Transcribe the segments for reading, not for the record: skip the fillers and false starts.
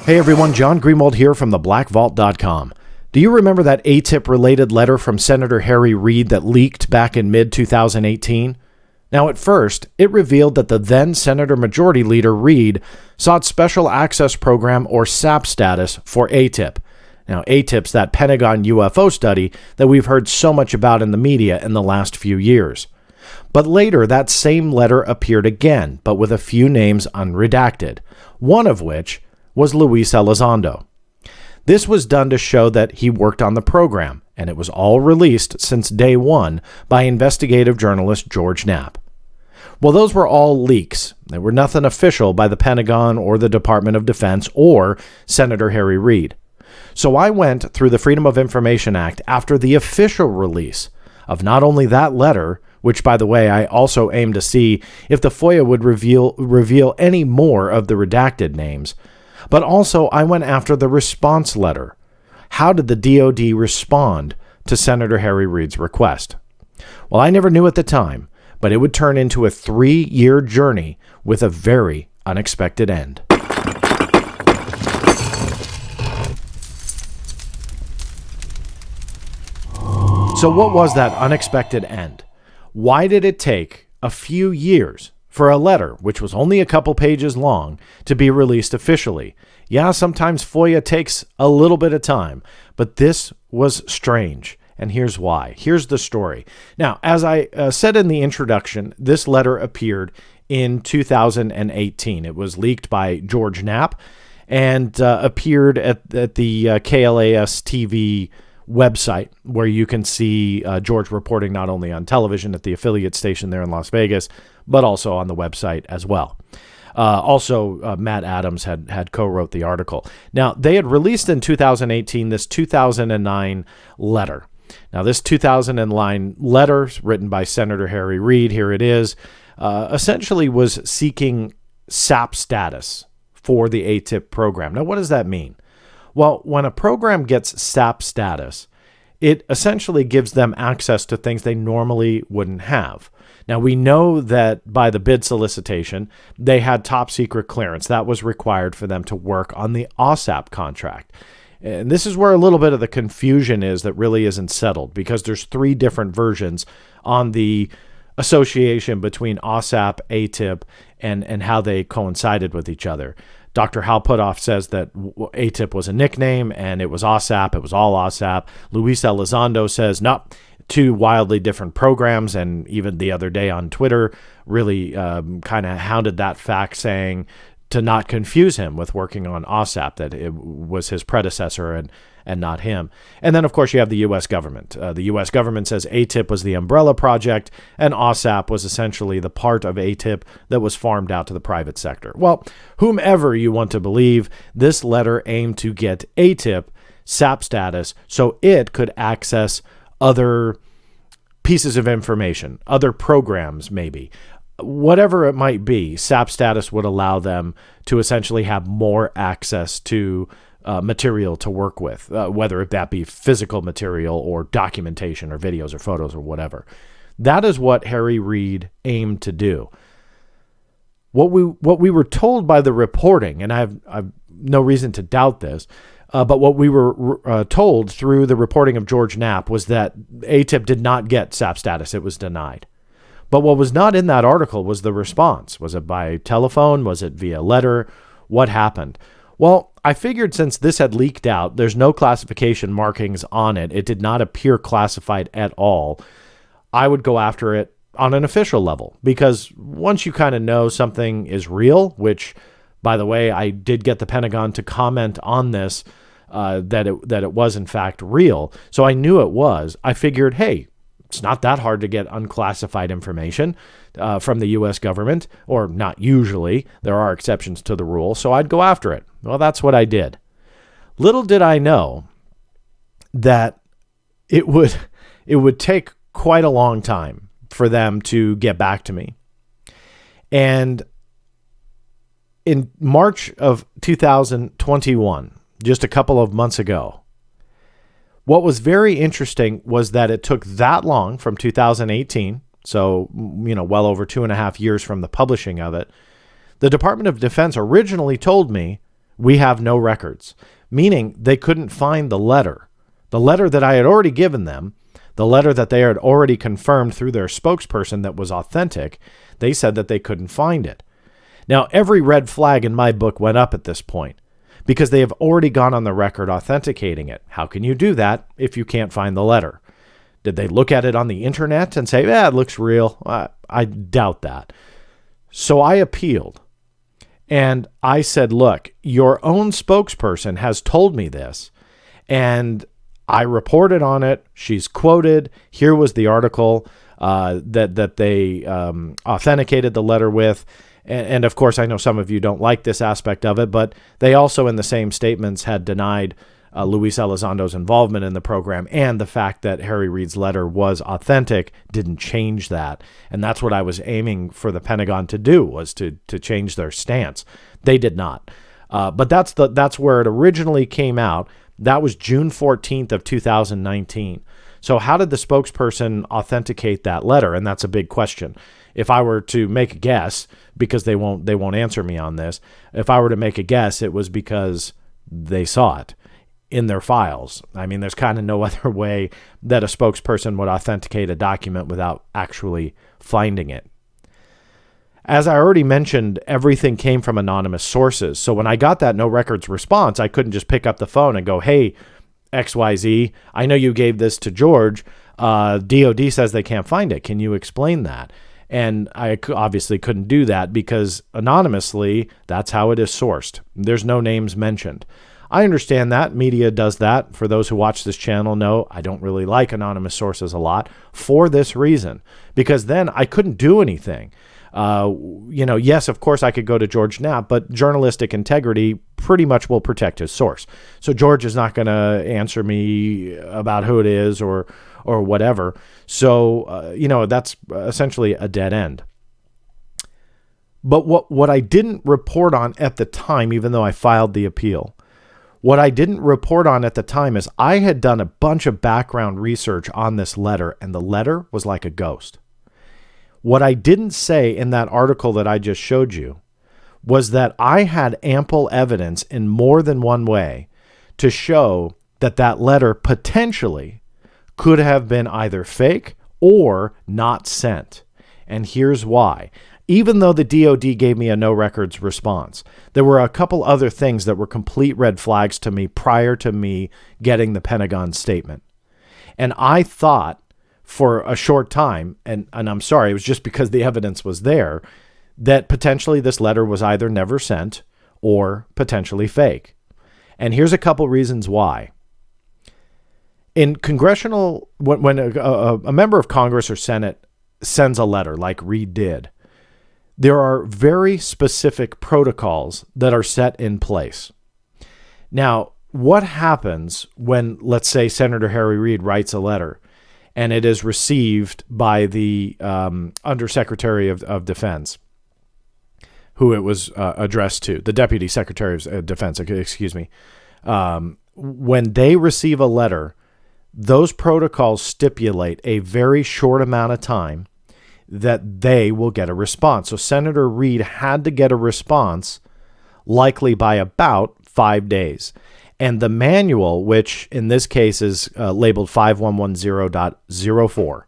Hey everyone, John Greenwald here from theblackvault.com. Do you remember that AATIP related letter from Senator Harry Reid that leaked back in mid-2018? Now at first, it revealed that the then Senator Majority Leader Reid sought Special Access Program or SAP status for AATIP. Now AATIP's that Pentagon UFO study that we've heard so much about in the media in the last few years. But later, that same letter appeared again, but with a few names unredacted, one of which was Luis Elizondo. This was done to show that he worked on the program, and it was all released since day one by investigative journalist George Knapp. Well, those were all leaks. They were nothing official by the Pentagon or the Department of Defense or Senator Harry Reid. So I went through the Freedom of Information Act after the official release of not only that letter, which, by the way, I also aimed to see if the FOIA would reveal any more of the redacted names, but also I went after the response letter. How did the DoD respond to Senator Harry Reid's request? Well, I never knew at the time, but it would turn into a 3-year journey with a very unexpected end. So what was that unexpected end? Why did it take a few years for a letter, which was only a couple pages long, to be released officially? Yeah, sometimes FOIA takes a little bit of time, but this was strange, and here's why. Here's the story. Now, as I said in the introduction, this letter appeared in 2018. It was leaked by George Knapp and appeared at the KLAS TV website, where you can see George reporting not only on television at the affiliate station there in Las Vegas, but also on the website as well. Matt Adams had co-wrote the article. Now, they had released in 2018 this 2009 letter. Now, this 2009 letter, written by Senator Harry Reid, here it is, essentially was seeking SAP status for the AATIP program. Now, what does that mean? Well, when a program gets SAP status, it essentially gives them access to things they normally wouldn't have. Now, we know that by the bid solicitation, they had top secret clearance. That was required for them to work on the OSAP contract. And this is where a little bit of the confusion is that really isn't settled, because there's 3 different versions on the association between OSAP, AATIP, and how they coincided with each other. Dr. Hal Puthoff says that AATIP was a nickname and it was OSAP. It was all OSAP. Luis Elizondo says, no, 2 wildly different programs. And even the other day on Twitter, really kind of hounded that fact, saying to not confuse him with working on OSAP, that it was his predecessor and not him. And then, of course, you have the U.S. government. The U.S. government says AATIP was the umbrella project, and OSAP was essentially the part of AATIP that was farmed out to the private sector. Well, whomever you want to believe, this letter aimed to get AATIP SAP status so it could access other pieces of information, other programs maybe. Whatever it might be, SAP status would allow them to essentially have more access to material to work with, whether that be physical material or documentation or videos or photos or whatever. That is what Harry Reid aimed to do. What we were told by the reporting, and I've no reason to doubt this, but what we were told through the reporting of George Knapp was that AATIP did not get SAP status. It was denied. But what was not in that article was the response. Was it by telephone? Was it via letter? What happened? Well, I figured since this had leaked out, there's no classification markings on it. It did not appear classified at all. I would go after it on an official level, because once you kind of know something is real, which, by the way, I did get the Pentagon to comment on this, that it was in fact real. So I knew it was. I figured, hey, it's not that hard to get unclassified information from the U.S. government, or not usually. There are exceptions to the rule, so I'd go after it. Well, that's what I did. Little did I know that it would take quite a long time for them to get back to me. And in March of 2021, just a couple of months ago, what was very interesting was that it took that long, from 2018, so, well over 2.5 years from the publishing of it. The Department of Defense originally told me We have no records, meaning they couldn't find the letter that I had already given them, the letter that they had already confirmed through their spokesperson that was authentic. They said that they couldn't find it. Now, every red flag in my book went up at this point because they have already gone on the record authenticating it. How can you do that if you can't find the letter? Did they look at it on the internet and say, it looks real? I doubt that. So I appealed. And I said, look, your own spokesperson has told me this, and I reported on it. She's quoted. Here was the article that they authenticated the letter with. And of course, I know some of you don't like this aspect of it, but they also in the same statements had denied Luis Elizondo's involvement in the program, and the fact that Harry Reid's letter was authentic didn't change that. And that's what I was aiming for the Pentagon to do, was to change their stance. They did not. But that's where it originally came out. That was June 14th of 2019. So how did the spokesperson authenticate that letter? And that's a big question. If I were to make a guess, because they won't answer me on this, if I were to make a guess, it was because they saw it in their files. I mean, there's kind of no other way that a spokesperson would authenticate a document without actually finding it. As I already mentioned, everything came from anonymous sources. So when I got that no records response, I couldn't just pick up the phone and go, hey, XYZ, I know you gave this to George. DOD says they can't find it. Can you explain that? And I obviously couldn't do that because anonymously, that's how it is sourced. There's no names mentioned. I understand that. Media does that. For those who watch this channel know I don't really like anonymous sources a lot for this reason, because then I couldn't do anything. Yes, of course I could go to George Knapp, but journalistic integrity pretty much will protect his source. So George is not going to answer me about who it is or whatever. So, that's essentially a dead end. But what I didn't report on at the time, even though I filed the appeal, what I didn't report on at the time is I had done a bunch of background research on this letter, and the letter was like a ghost. What I didn't say in that article that I just showed you was that I had ample evidence in more than one way to show that letter potentially could have been either fake or not sent. And here's why. Even though the DOD gave me a no records response, there were a couple other things that were complete red flags to me prior to me getting the Pentagon statement. And I thought for a short time, and I'm sorry, it was just because the evidence was there, that potentially this letter was either never sent or potentially fake. And here's a couple reasons why. In congressional, when a member of Congress or Senate sends a letter like Reid did, there are very specific protocols that are set in place. Now, what happens when, let's say, Senator Harry Reid writes a letter and it is received by the Undersecretary of Defense, who it was addressed to, the Deputy Secretary of Defense, excuse me. When they receive a letter, those protocols stipulate a very short amount of time that they will get a response. So Senator Reid had to get a response likely by about 5 days. And the manual, which in this case is labeled 5110.04,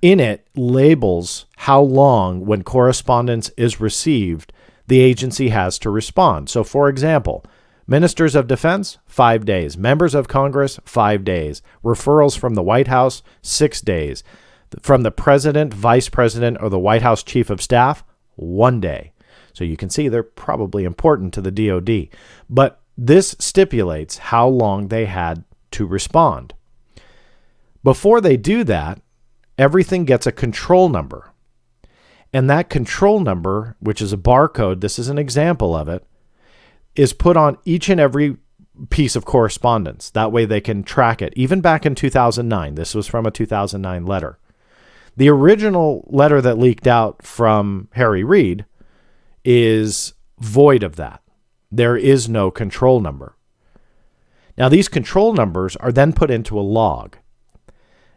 in it labels how long, when correspondence is received, the agency has to respond. So for example, Ministers of Defense, 5 days. Members of Congress, 5 days. Referrals from the White House, 6 days. From the President, Vice President, or the White House Chief of Staff, 1 day. So you can see they're probably important to the DOD. But this stipulates how long they had to respond. Before they do that, everything gets a control number. And that control number, which is a barcode, this is an example of it, is put on each and every piece of correspondence. That way they can track it. Even back in 2009, this was from a 2009 letter. The original letter that leaked out from Harry Reid is void of that. There is no control number. Now, these control numbers are then put into a log.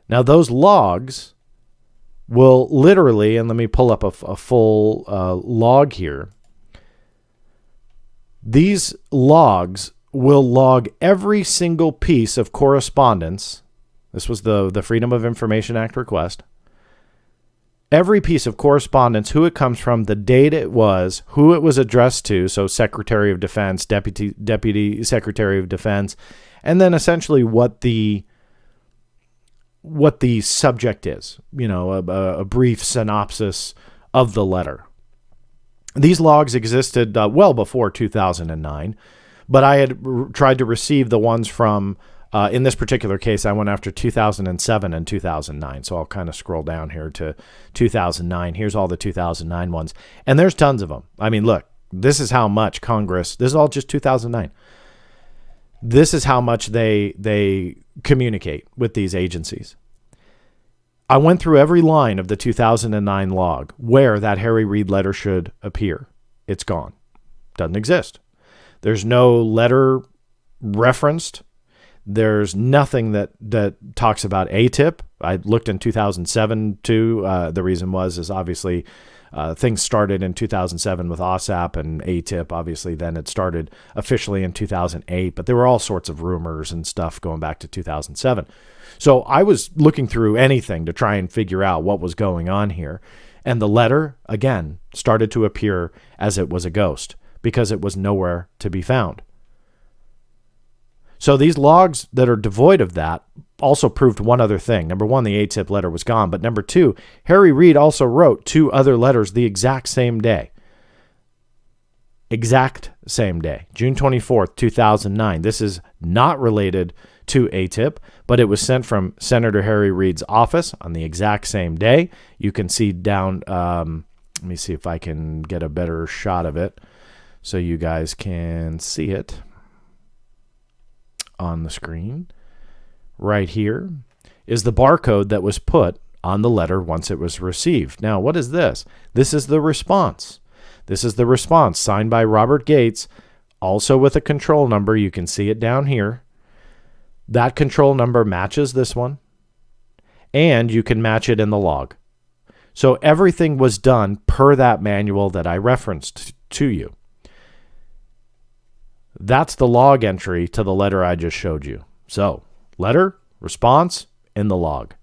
Now, those logs will literally, and let me pull up a full log here. These logs will log every single piece of correspondence. This was the Freedom of Information Act request. Every piece of correspondence, who it comes from, the date it was, who it was addressed to, so Secretary of Defense, Deputy Secretary of Defense, and then essentially what the subject is, a brief synopsis of the letter. These logs existed well before 2009, but I had tried to receive the ones from, in this particular case, I went after 2007 and 2009. So I'll kind of scroll down here to 2009. Here's all the 2009 ones. And there's tons of them. I mean, look, this is how much Congress, this is all just 2009. This is how much they communicate with these agencies. I went through every line of the 2009 log where that Harry Reid letter should appear. It's gone. Doesn't exist. There's no letter referenced. There's nothing that talks about AATIP. I looked in 2007 too. The reason is obviously things started in 2007 with OSAP and AATIP. Obviously, then it started officially in 2008. But there were all sorts of rumors and stuff going back to 2007. So I was looking through anything to try and figure out what was going on here. And the letter, again, started to appear as it was a ghost because it was nowhere to be found. So these logs that are devoid of that also proved one other thing. Number one, the AATIP letter was gone. But number two, Harry Reid also wrote 2 other letters the exact same day. Exact same day, June 24th, 2009. This is not related to AATIP, but it was sent from Senator Harry Reid's office on the exact same day. You can see down, let me see if I can get a better shot of it so you guys can see it on the screen. Right here is the barcode that was put on the letter once it was received. Now, what is this? This is the response. This is the response signed by Robert Gates, also with a control number. You can see it down here. That control number matches this one, and you can match it in the log. So everything was done per that manual that I referenced to you. That's the log entry to the letter I just showed you. So letter, response, in the log.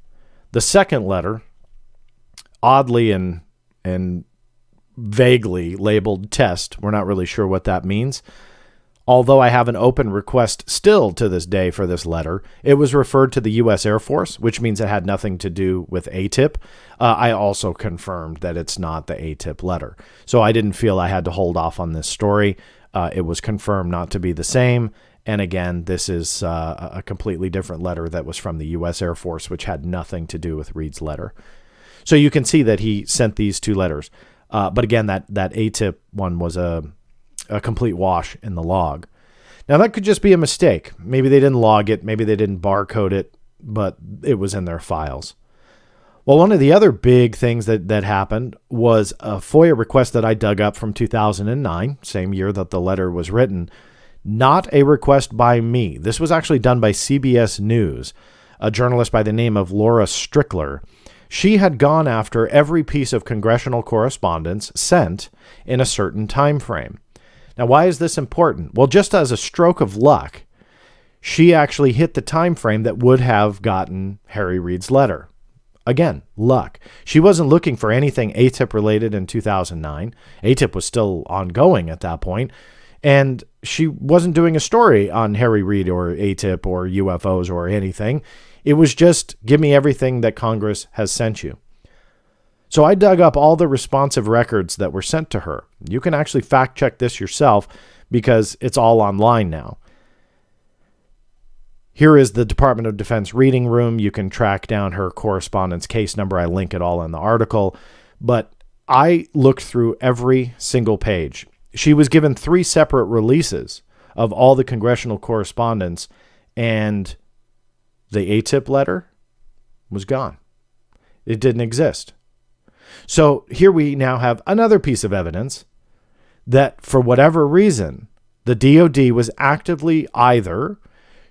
The second letter, oddly and vaguely labeled test, we're not really sure what that means. Although I have an open request still to this day for this letter, it was referred to the U.S. Air Force, which means it had nothing to do with AATIP. I also confirmed that it's not the AATIP letter. So I didn't feel I had to hold off on this story. It was confirmed not to be the same. And again, this is a completely different letter that was from the U.S. Air Force, which had nothing to do with Reid's letter. So you can see that he sent these 2 letters. But again, that AATIP one was a complete wash in the log. Now, that could just be a mistake. Maybe they didn't log it. Maybe they didn't barcode it, but it was in their files. Well, one of the other big things that happened was a FOIA request that I dug up from 2009, same year that the letter was written. Not a request by me. This was actually done by CBS News, a journalist by the name of Laura Strickler. She had gone after every piece of congressional correspondence sent in a certain time frame. Now, why is this important? Well, just as a stroke of luck, she actually hit the time frame that would have gotten Harry Reid's letter. Again, luck. She wasn't looking for anything AATIP related in 2009. AATIP was still ongoing at that point, and she wasn't doing a story on Harry Reid or AATIP or UFOs or anything. It was just, give me everything that Congress has sent you. So I dug up all the responsive records that were sent to her. You can actually fact check this yourself because it's all online now. Here is the Department of Defense reading room. You can track down her correspondence case number. I link it all in the article. But I looked through every single page. She was given 3 separate releases of all the congressional correspondence, and the AATIP letter was gone. It didn't exist. So here we now have another piece of evidence that for whatever reason, the DOD was actively either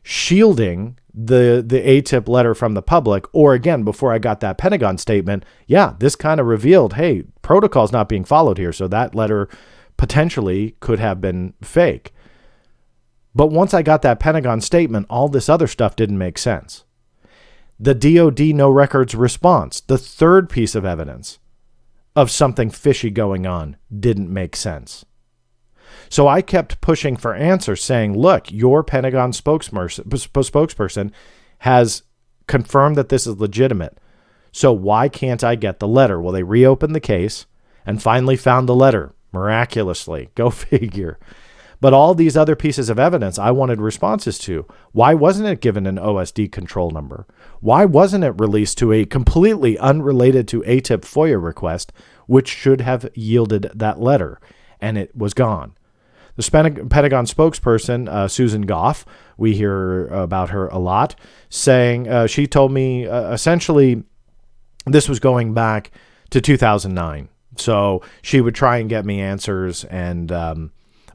shielding the AATIP letter from the public, or again, before I got that Pentagon statement, this kind of revealed, hey, protocol's not being followed here. So that letter potentially could have been fake. But once I got that Pentagon statement, all this other stuff didn't make sense. The DOD no records response, the third piece of evidence of something fishy going on, didn't make sense. So I kept pushing for answers saying, look, your Pentagon spokesperson has confirmed that this is legitimate. So why can't I get the letter? Well, they reopened the case and finally found the letter, miraculously. Go figure. But all these other pieces of evidence I wanted responses to. Why wasn't it given an OSD control number? Why wasn't it released to a completely unrelated to AATIP FOIA request, which should have yielded that letter? And it was gone. The Pentagon spokesperson, Susan Goff, we hear about her a lot, saying she told me essentially this was going back to 2009. So she would try and get me answers, and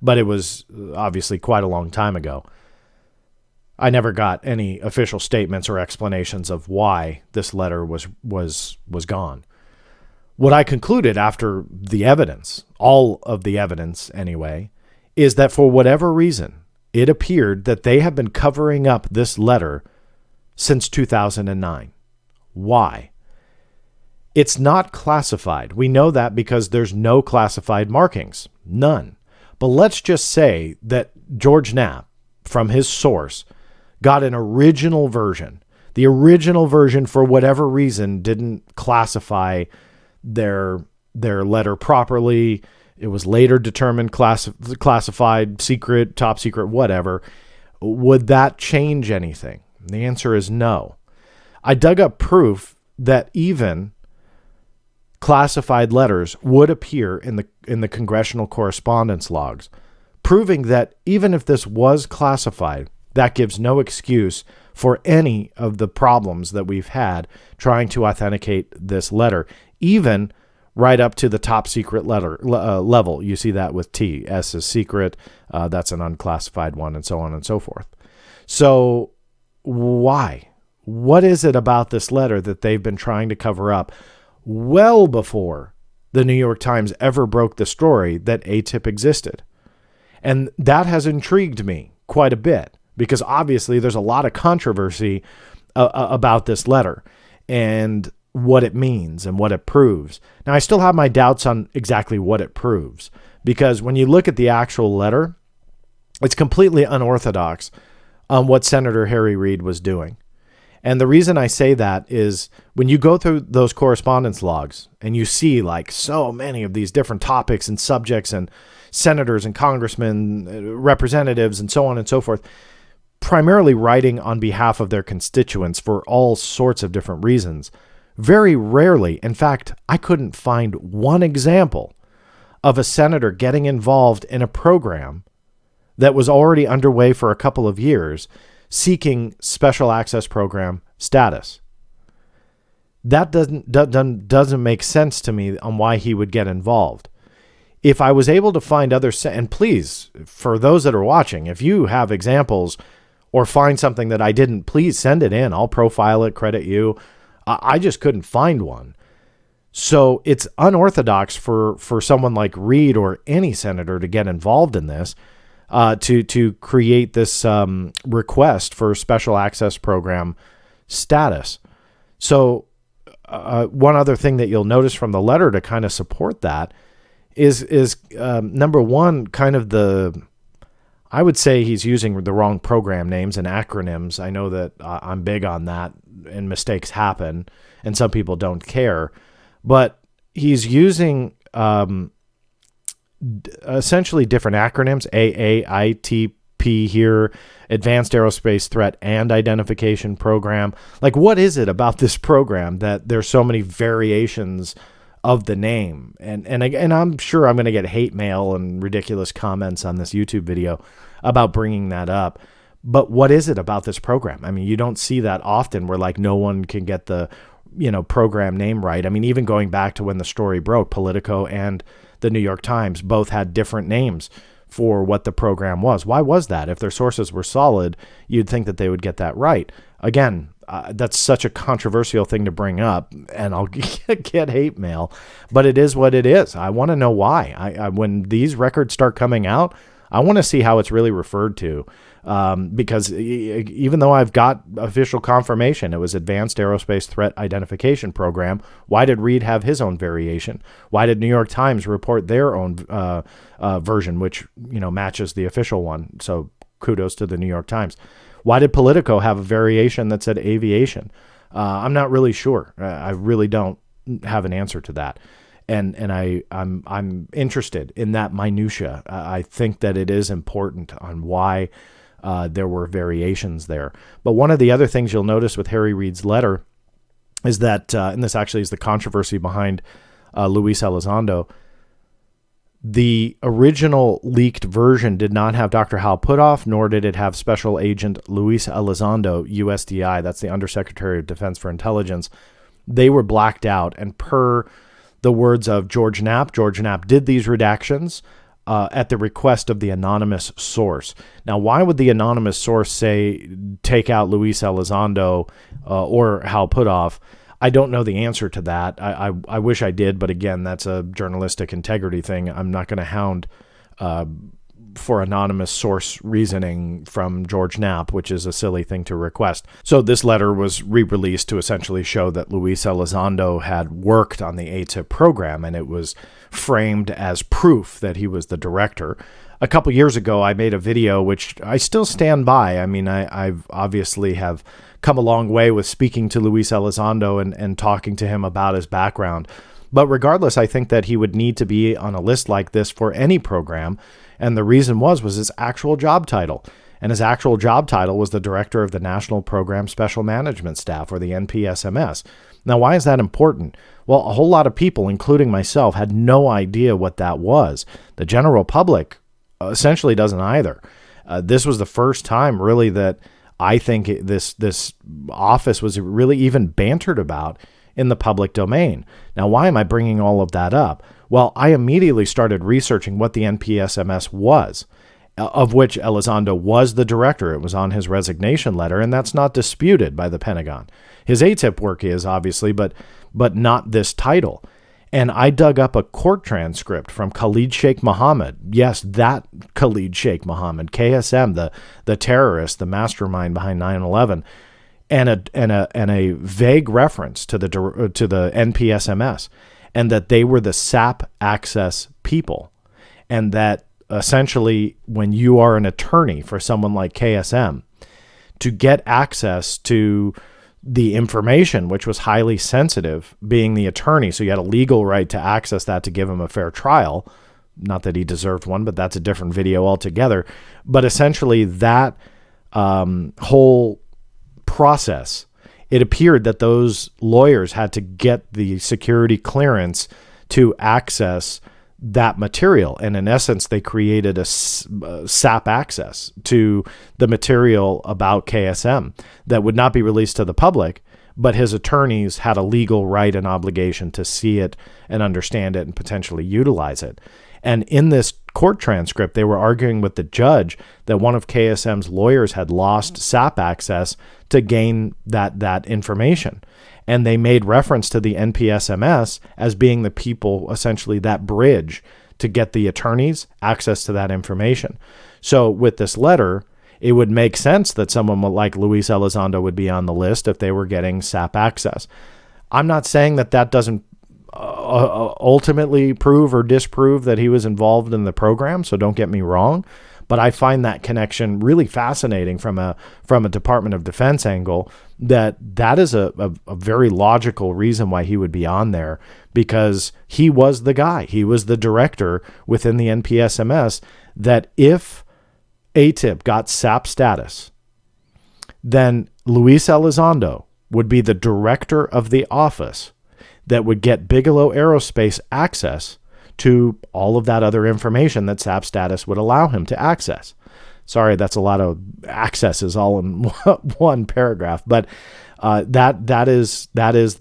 but it was obviously quite a long time ago. I never got any official statements or explanations of why this letter was gone. What I concluded after the evidence, all of the evidence anyway, is that for whatever reason, it appeared that they have been covering up this letter since 2009. Why? It's not classified. We know that because there's no classified markings. None. But let's just say that George Knapp, from his source, got an original version. The original version, for whatever reason, didn't classify their letter properly. It was later determined classified, secret, top secret, whatever. Would that change anything? The answer is no. I dug up proof that even classified letters would appear in the congressional correspondence logs, proving that even if this was classified, that gives no excuse for any of the problems that we've had trying to authenticate this letter, even right up to the top secret level. You see that with T. S is secret. That's an unclassified one, and so on and so forth. So why? What is it about this letter that they've been trying to cover up well before the New York Times ever broke the story that AATIP existed? And that has intrigued me quite a bit, because obviously there's a lot of controversy about this letter and what it means and what it proves. Now, I still have my doubts on exactly what it proves, because when you look at the actual letter, it's completely unorthodox on what Senator Harry Reid was doing. And the reason I say that is when you go through those correspondence logs and you see like so many of these different topics and subjects and senators and congressmen, representatives, and so on and so forth, primarily writing on behalf of their constituents for all sorts of different reasons. Very rarely, in fact, I couldn't find one example of a senator getting involved in a program that was already underway for a couple of years, seeking special access program status. That doesn't make sense to me on why he would get involved. If I was able to find and please, for those that are watching, if you have examples or find something that I didn't, please send it in. I'll profile it, credit you. I just couldn't find one. So it's unorthodox for someone like Reid or any senator to get involved in this, to create this request for special access program status. So one other thing that you'll notice from the letter to kind of support that is number one, kind of I would say he's using the wrong program names and acronyms. I know that I'm big on that, and mistakes happen, and some people don't care. But he's using essentially different acronyms, AATIP here, Advanced Aerospace Threat and Identification Program. Like, what is it about this program that there's so many variations of the name? And I'm sure I'm going to get hate mail and ridiculous comments on this YouTube video about bringing that up. But what is it about this program? I mean, you don't see that often where like no one can get the, program name right. I mean, even going back to when the story broke, Politico and the New York Times both had different names for what the program was. Why was that? If their sources were solid, you'd think that they would get that right. Again, That's such a controversial thing to bring up, and I'll get hate mail, but it is what it is. I want to know why. When these records start coming out, I want to see how it's really referred to, because even though I've got official confirmation, it was Advanced Aerospace Threat Identification Program. Why did Reid have his own variation? Why did New York Times report their own version, which matches the official one? So kudos to the New York Times. Why did Politico have a variation that said aviation? I'm not really sure. I really don't have an answer to that. And I'm interested in that minutia. I think that it is important on why there were variations there. But one of the other things you'll notice with Harry Reid's letter is that, and this actually is the controversy behind Luis Elizondo, the original leaked version did not have Dr. Hal Puthoff, nor did it have Special Agent Luis Elizondo, USDI, that's the Undersecretary of Defense for Intelligence. They were blacked out, and per the words of George Knapp did these redactions at the request of the anonymous source. Now, why would the anonymous source say take out Luis Elizondo or Hal Puthoff? I don't know the answer to that. I wish I did, but again, that's a journalistic integrity thing. I'm not going to hound for anonymous source reasoning from George Knapp, which is a silly thing to request. So this letter was re-released to essentially show that Luis Elizondo had worked on the AATIP program, and it was framed as proof that he was the director. A couple years ago, I made a video, which I still stand by. I mean, I've obviously have come a long way with speaking to Luis Elizondo and talking to him about his background. But regardless, I think that he would need to be on a list like this for any program. And the reason was his actual job title. And his actual job title was the Director of the National Program Special Management Staff, or the NPSMS. Now, why is that important? Well, a whole lot of people, including myself, had no idea what that was. The general public essentially doesn't either. This was the first time really that I think this office was really even bantered about in the public domain. Now, why am I bringing all of that up? Well, I immediately started researching what the NPSMS was, of which Elizondo was the director. It was on his resignation letter, and that's not disputed by the Pentagon. His AATIP work is, obviously, but not this title. And I dug up a court transcript from Khalid Sheikh Mohammed. Yes, that Khalid Sheikh Mohammed, KSM, the terrorist, the mastermind behind 9/11, and a vague reference to the NPSMS, and that they were the SAP access people, and that essentially when you are an attorney for someone like KSM, to get access to the information, which was highly sensitive, being the attorney, so you had a legal right to access that to give him a fair trial. Not that he deserved one, but that's a different video altogether. But essentially that whole process, it appeared that those lawyers had to get the security clearance to access that material. And in essence, they created a SAP access to the material about KSM that would not be released to the public, but his attorneys had a legal right and obligation to see it and understand it and potentially utilize it. And in this court transcript, they were arguing with the judge that one of KSM's lawyers had lost SAP access to gain that information. And they made reference to the NPSMS as being the people, essentially that bridge to get the attorneys access to that information. So with this letter, it would make sense that someone like Luis Elizondo would be on the list if they were getting SAP access. I'm not saying that doesn't ultimately prove or disprove that he was involved in the program, so don't get me wrong. But I find that connection really fascinating from a Department of Defense angle, that is a very logical reason why he would be on there, because he was the guy. He was the director within the NPSMS that if AATIP got SAP status, then Luis Elizondo would be the director of the office that would get Bigelow Aerospace access to all of that other information that SAP status would allow him to access. Sorry, that's a lot of accesses all in one paragraph. But That is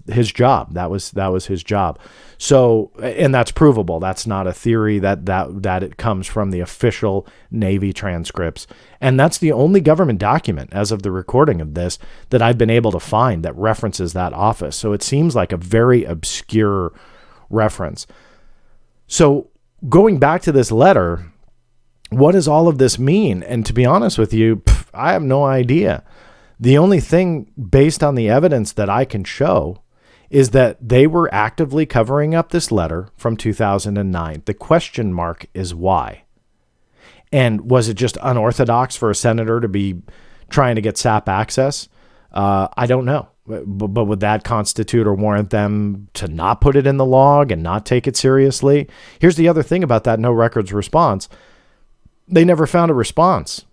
his job. That was his job. So, and that's provable. That's not a theory. That it comes from the official Navy transcripts, and that's the only government document as of the recording of this that I've been able to find that references that office. So it seems like a very obscure reference. So going back to this letter, what does all of this mean? And to be honest with you, I have no idea. The only thing based on the evidence that I can show is that they were actively covering up this letter from 2009. The question mark is why. And was it just unorthodox for a senator to be trying to get SAP access? I don't know. But would that constitute or warrant them to not put it in the log and not take it seriously? Here's the other thing about that no records response. They never found a response.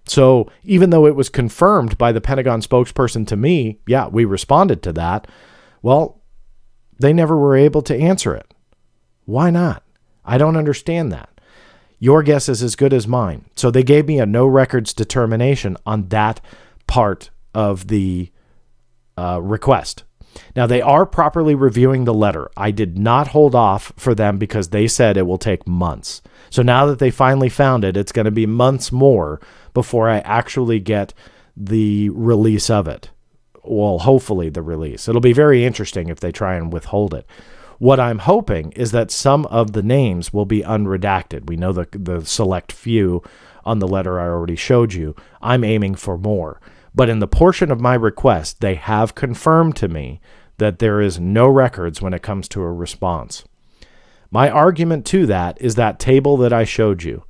So even though it was confirmed by the Pentagon spokesperson to me, yeah, we responded to that. Well, they never were able to answer it. Why not? I don't understand that. Your guess is as good as mine. So they gave me a no records determination on that part of the request. Now, they are properly reviewing the letter. I did not hold off for them because they said it will take months. So now that they finally found it, it's going to be months more before I actually get the release of it. Well, hopefully the release. It'll be very interesting if they try and withhold it. What I'm hoping is that some of the names will be unredacted. We know the select few on the letter I already showed you. I'm aiming for more. But in the portion of my request, they have confirmed to me that there is no records when it comes to a response. My argument to that is that table that I showed you.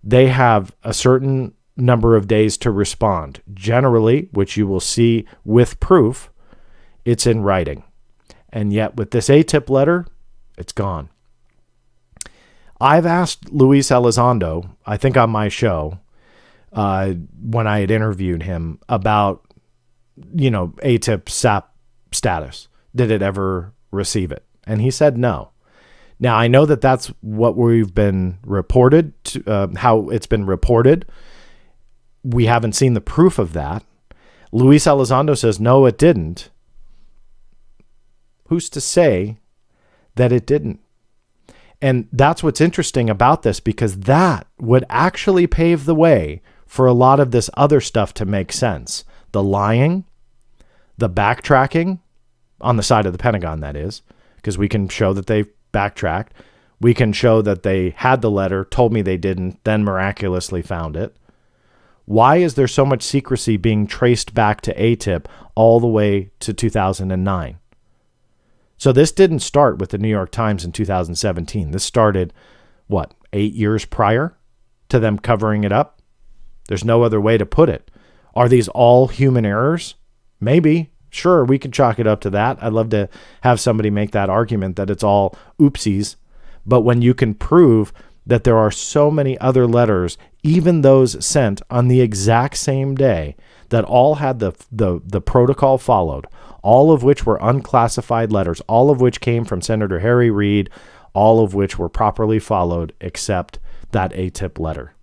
They have a certain number of days to respond. Generally, which you will see with proof, it's in writing. And yet with this AATIP letter, it's gone. I've asked Luis Elizondo, I think on my show, when I had interviewed him about, AATIP SAP status. Did it ever receive it? And he said no. Now, I know that that's what we've been reported, how it's been reported. We haven't seen the proof of that. Luis Elizondo says, no, it didn't. Who's to say that it didn't? And that's what's interesting about this, because that would actually pave the way for a lot of this other stuff to make sense. The lying, the backtracking on the side of the Pentagon, that is, because we can show that they backtracked. We can show that they had the letter, told me they didn't, then miraculously found it. Why is there so much secrecy being traced back to AATIP all the way to 2009? So this didn't start with the New York Times in 2017. This started, 8 years prior to them covering it up? There's no other way to put it. Are these all human errors? Maybe. Sure, we can chalk it up to that. I'd love to have somebody make that argument that it's all oopsies. But when you can prove that there are so many other letters, even those sent on the exact same day, that all had the protocol followed, all of which were unclassified letters, all of which came from Senator Harry Reid, all of which were properly followed except that AATIP letter.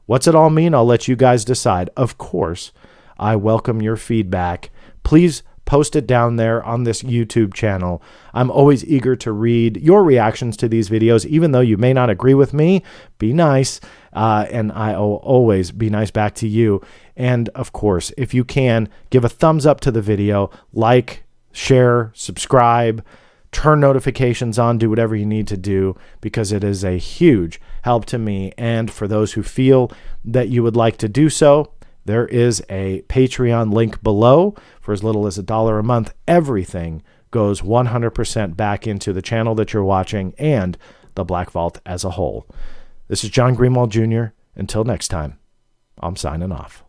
What's it all mean? I'll let you guys decide. Of course, I welcome your feedback. Please post it down there on this YouTube channel. I'm always eager to read your reactions to these videos, even though you may not agree with me. Be nice, and I'll always be nice back to you. And of course, if you can, give a thumbs up to the video, like, share, subscribe, turn notifications on, do whatever you need to do, because it is a huge help to me. And for those who feel that you would like to do so, there is a Patreon link below. For as little as $1 a month, everything goes 100% back into the channel that you're watching and the Black Vault as a whole. This is John Greenwald Jr. Until next time, I'm signing off.